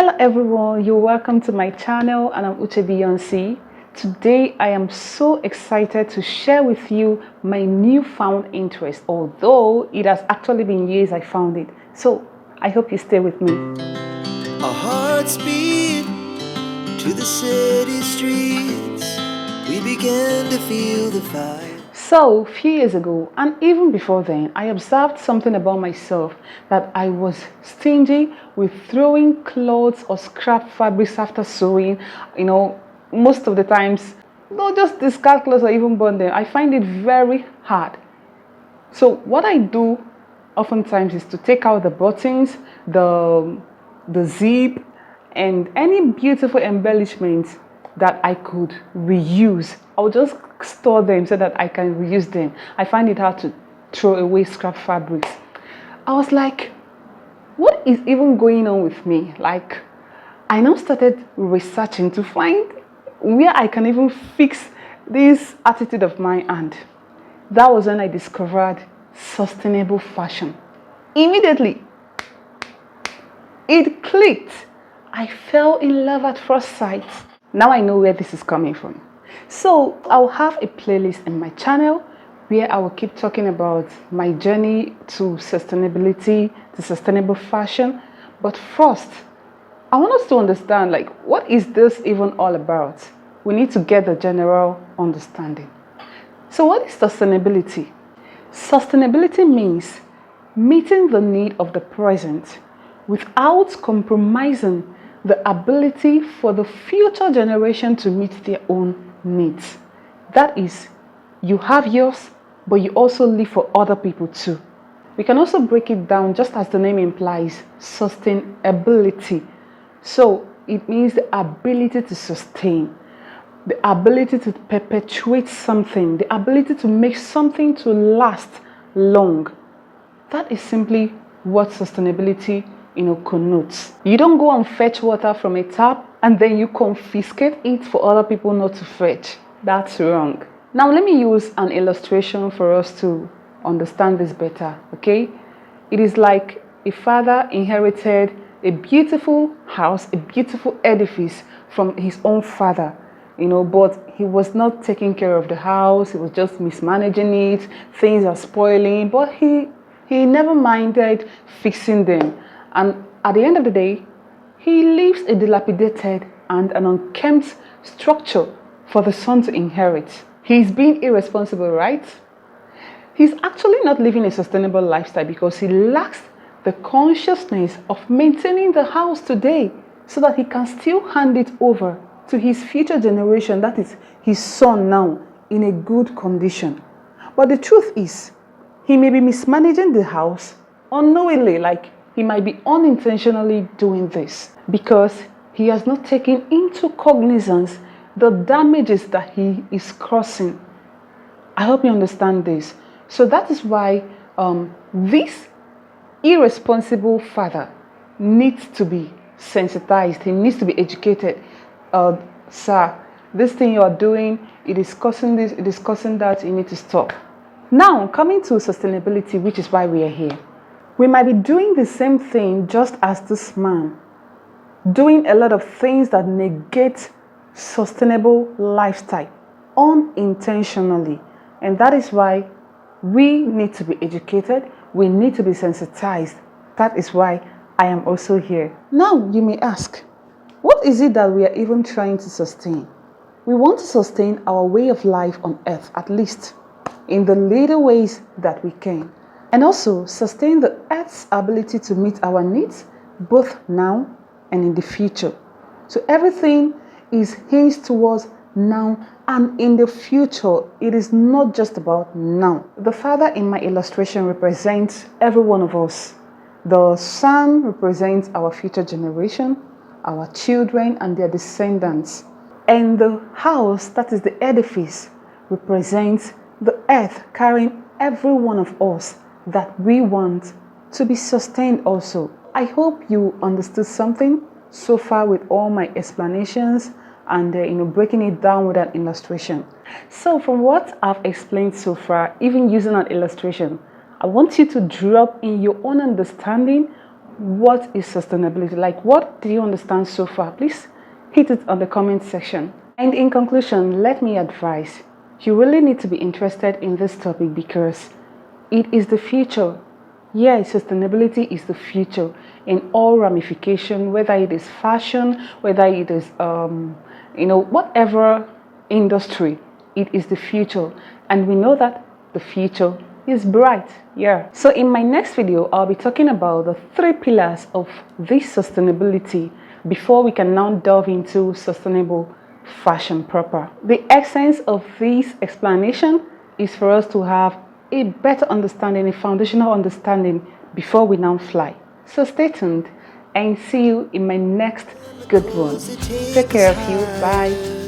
Hello everyone, you're welcome to my channel and I'm Uche Beyonce. Today I am so excited to share with you my newfound interest, although it has actually been years I found it. So I hope you stay with me. Our hearts beat to the city streets. We began to feel the fire. So, a few years ago, and even before then, I observed something about myself that I was stingy with throwing clothes or scrap fabrics after sewing. Most of the times, not just discard clothes or even burn them. I find it very hard. So, what I do oftentimes is to take out the buttons, the zip, and any beautiful embellishments that I could reuse. I'll just store them so that I can reuse them. I find it hard to throw away scrap fabrics. I was like, what is even going on with me? Like, I now started researching to find where I can even fix this attitude of mine, and that was when I discovered sustainable fashion. Immediately, it clicked. I fell in love at first sight. Now I know where this is coming from. So I'll have a playlist in my channel where I will keep talking about my journey to sustainability, to sustainable fashion. But first, I want us to understand, like, what is this even all about? We need to get the general understanding. So what is sustainability? Sustainability means meeting the need of the present without compromising the ability for the future generation to meet their own needs. That is, you have yours, but you also live for other people too. We can also break it down just as the name implies, sustainability. So it means the ability to sustain, the ability to perpetuate something, the ability to make something to last long. That is simply what sustainability connotes. You don't go and fetch water from a tap and then you confiscate it for other people not to fetch. That's wrong. Now let me use an illustration for us to understand this better, okay? It is like a father inherited a beautiful house, a beautiful edifice from his own father, but he was not taking care of the house. He was just mismanaging it. Things are spoiling, but he never minded fixing them. And at the end of the day, he leaves a dilapidated and an unkempt structure for the son to inherit. He's being irresponsible, right? He's actually not living a sustainable lifestyle because he lacks the consciousness of maintaining the house today so that he can still hand it over to his future generation, that is his son now, in a good condition. But the truth is, he may be mismanaging the house unknowingly, like he might be unintentionally doing this because he has not taken into cognizance the damages that he is causing. I hope you understand this. So that is why this irresponsible father needs to be sensitized. He needs to be educated. Sir, this thing you are doing, it is causing this, it is causing that, you need to stop. Now, coming to sustainability, which is why we are here. We might be doing the same thing just as this man, doing a lot of things that negate sustainable lifestyle unintentionally. And that is why we need to be educated, we need to be sensitized. That is why I am also here. Now, you may ask, what is it that we are even trying to sustain? We want to sustain our way of life on earth, at least in the little ways that we can. And also sustain the earth's ability to meet our needs, both now and in the future. So everything is hinged towards now and in the future. It is not just about now. The father in my illustration represents every one of us. The son represents our future generation, our children and their descendants. And the house, that is the edifice, represents the earth carrying every one of us that we want to be sustained also. I hope you understood something so far with all my explanations and breaking it down with an illustration. So from what I've explained so far, even using an illustration, I want you to drop in your own understanding what is sustainability? Like, what do you understand so far? Please hit it on the comment section. And in conclusion, let me advise, you really need to be interested in this topic because it is the future. Yeah, sustainability is the future in all ramification, whether it is fashion, whether it is whatever industry, it is the future. And we know that the future is bright. Yeah. So in my next video, I'll be talking about the 3 pillars of this sustainability before we can now delve into sustainable fashion proper. The essence of this explanation is for us to have a better understanding, a foundational understanding before we now fly. So stay tuned and see you in my next good one. Take care of you. Bye.